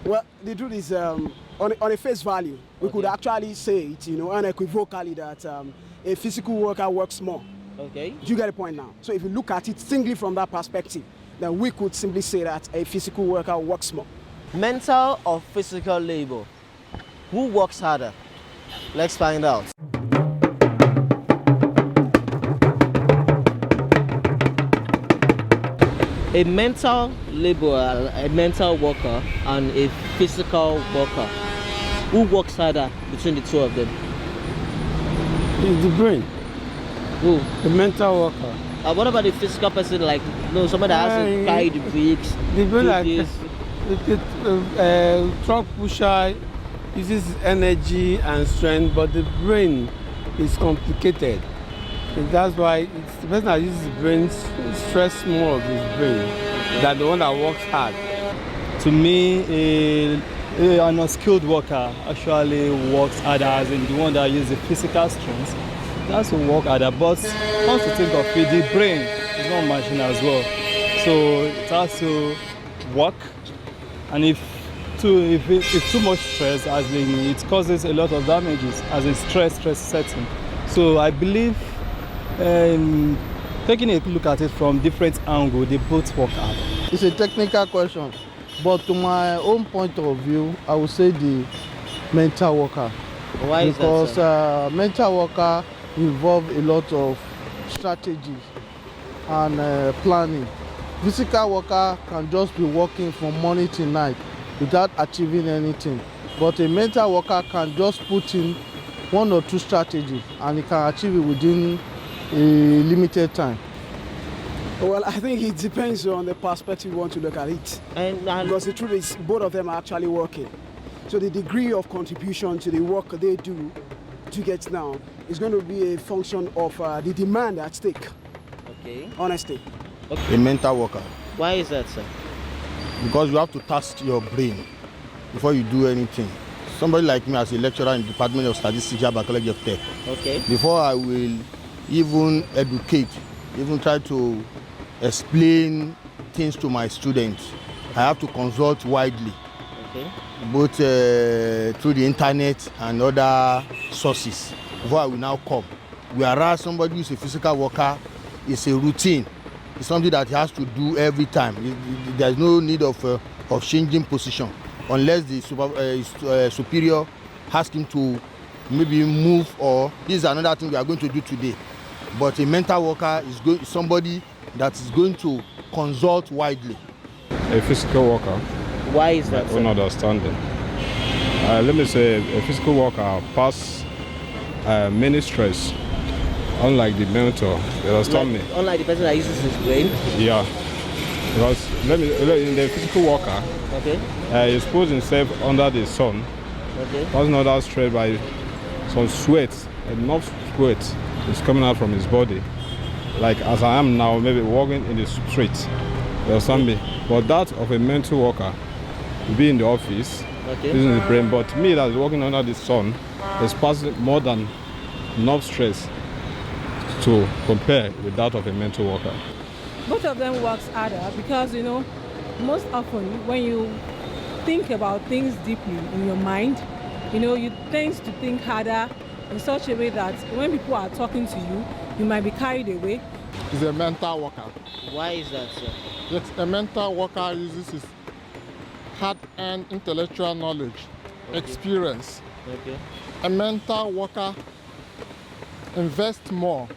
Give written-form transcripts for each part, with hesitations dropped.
Well, the truth is, on a face value, we could actually say it, unequivocally that a physical worker works more. Okay. Do you get the point now? So if you look at it singly from that perspective, then we could simply say that a physical worker works more. Mental or physical labor? Who works harder? Let's find out. A mental laborer, a mental worker, and a physical worker. Who works harder between the two of them? It's the brain. Who? The mental worker. What about the physical person, like somebody that has to carry the bricks? The brain, like the truck pusher uses energy and strength, but the brain is complicated. And that's why it's the person that uses the brain stress more of his brain than the one that works hard. To me, an unskilled worker actually works harder, as in the one that uses the physical strength. That's to work harder, but once you think of it, the brain is not machine as well. So it has to work, and if too much stress, as in it causes a lot of damages, as in stress setting. So I believe, taking a look at it from different angles, they both work hard. It's a technical question, but to my own point of view, I would say the mental worker. Why is that, sir? Because mental worker involve a lot of strategy and planning. Physical worker can just be working from morning till night without achieving anything, but a mental worker can just put in one or two strategies and he can achieve it within a limited time. Well, I think it depends on the perspective you want to look at it. Because the truth is, both of them are actually working. So the degree of contribution to the work they do to get now is going to be a function of the demand at stake. Okay. Honestly. Okay. A mental worker. Why is that, sir? Because you have to task your brain before you do anything. Somebody like me as a lecturer in the Department of Statistics at College of Tech. Okay. Before I will even educate, even try to explain things to my students, I have to consult widely. Okay. Both through the internet and other sources before I will now come. Whereas somebody who is a physical worker is a routine. It's something that he has to do every time. There's no need of changing position unless the superior asks him to maybe move, or this is another thing we are going to do today. But a mental worker is somebody that is going to consult widely. A physical worker. Why is that, my own understanding. Let me say a physical worker pass many stress, unlike the mentor. You understand me? Unlike the person that uses his brain? Yeah. Because in the physical worker, okay, he exposed himself under the sun. Okay. That's not that stress by some sweat, enough sweat is coming out from his body. Like as I am now, maybe walking in the street. You understand me? But that of a mental worker, to be in the office, okay, using the brain. But me that's working under the sun is passing more than enough stress to compare with that of a mental worker. Both of them works harder because, most often when you think about things deeply in your mind, you tend to think harder in such a way that when people are talking to you, you might be carried away. He's a mental worker. Why is that, sir? Yes, a mental worker uses his hard-earned intellectual knowledge, okay, experience. Okay. A mental worker invests more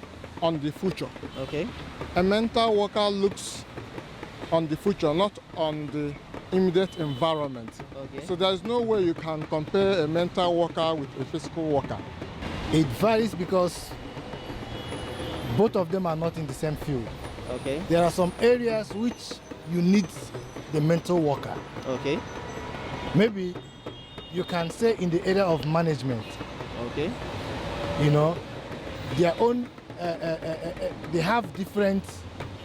on the future. Okay. A mental worker looks on the future, not on the immediate environment. Okay. So there's no way you can compare a mental worker with a physical worker. It varies because both of them are not in the same field. Okay. There are some areas which you need the mental worker. Okay. Maybe you can say in the area of management. Okay. Their own, they have different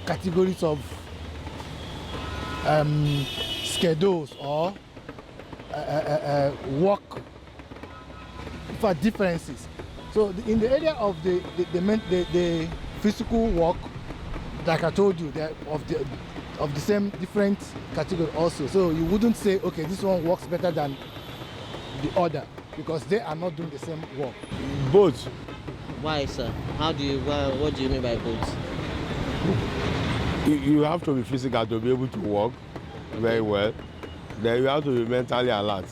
categories of schedules or work for differences. So in the area of the physical work, like I told you, of the same different category also. So you wouldn't say, okay, this one works better than the other because they are not doing the same work. Both. Why, sir? What do you mean by both? You have to be physical to be able to work very well. Then you have to be mentally alert.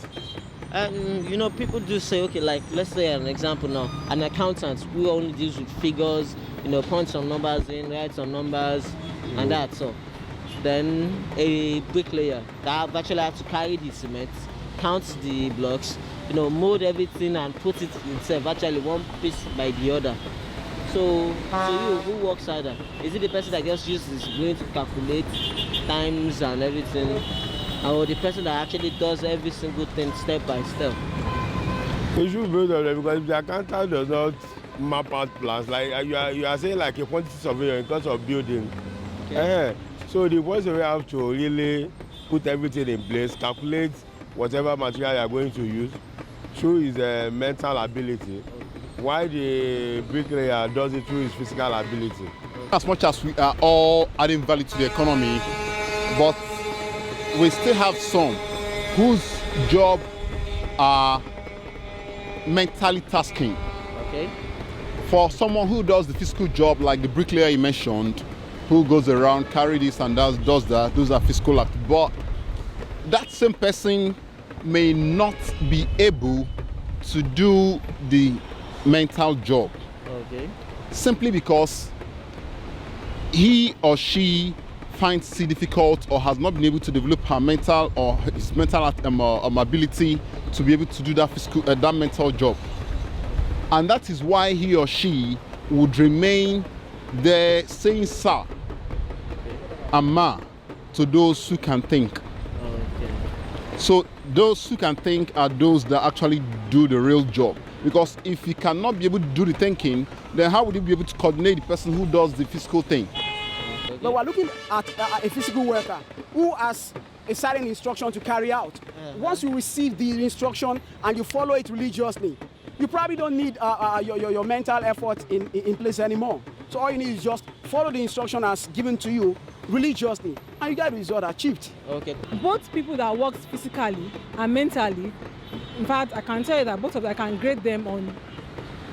You know, people do say, okay, like let's say an example now, an accountant who only deals with figures, you know, punch some numbers in, write some numbers, and that. So then a bricklayer that actually have to carry the cement, count the blocks, you know, mold everything and put it itself, actually one piece by the other. So you, who works harder? Is it the person that just uses his brain to calculate times and everything, or the person that actually does every single thing step by step? You should build on them, because if the accountant does not map out plans, like you are saying like a quantity surveyor in terms of building. Okay. So the quantity surveyor have to really put everything in place, calculate whatever material you are going to use, through his mental ability, while the bricklayer does it through his physical ability. As much as we are all adding value to the economy, but we still have some whose job are mentally tasking. Okay. For someone who does the physical job, like the bricklayer you mentioned, who goes around, carry this and does that, those are physical acts. But that same person may not be able to do the mental job. Okay. Simply because he or she finds it difficult or has not been able to develop her mental or his mental ability to be able to do that physical, that mental job. And that is why he or she would remain there saying sir and ma to those who can think. Okay. So those who can think are those that actually do the real job. Because if you cannot be able to do the thinking, then how would you be able to coordinate the person who does the physical thing? But we're looking at a physical worker who has a certain instruction to carry out. Once you receive the instruction and you follow it religiously, you probably don't need your mental effort in place anymore. So all you need is just follow the instruction as given to you religiously, and you get the result achieved. Okay. Both people that work physically and mentally, in fact, I can tell you that both of them, I can grade them on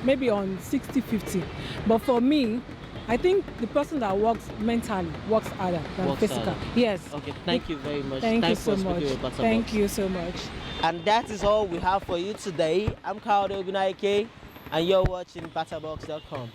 maybe on 60-50. But for me, I think the person that works mentally works harder than physical. Yes. Okay, thank you very much. Thank you so much. Thank you so much. And that is all we have for you today. I'm Kayode, and you're watching BattaBox.com.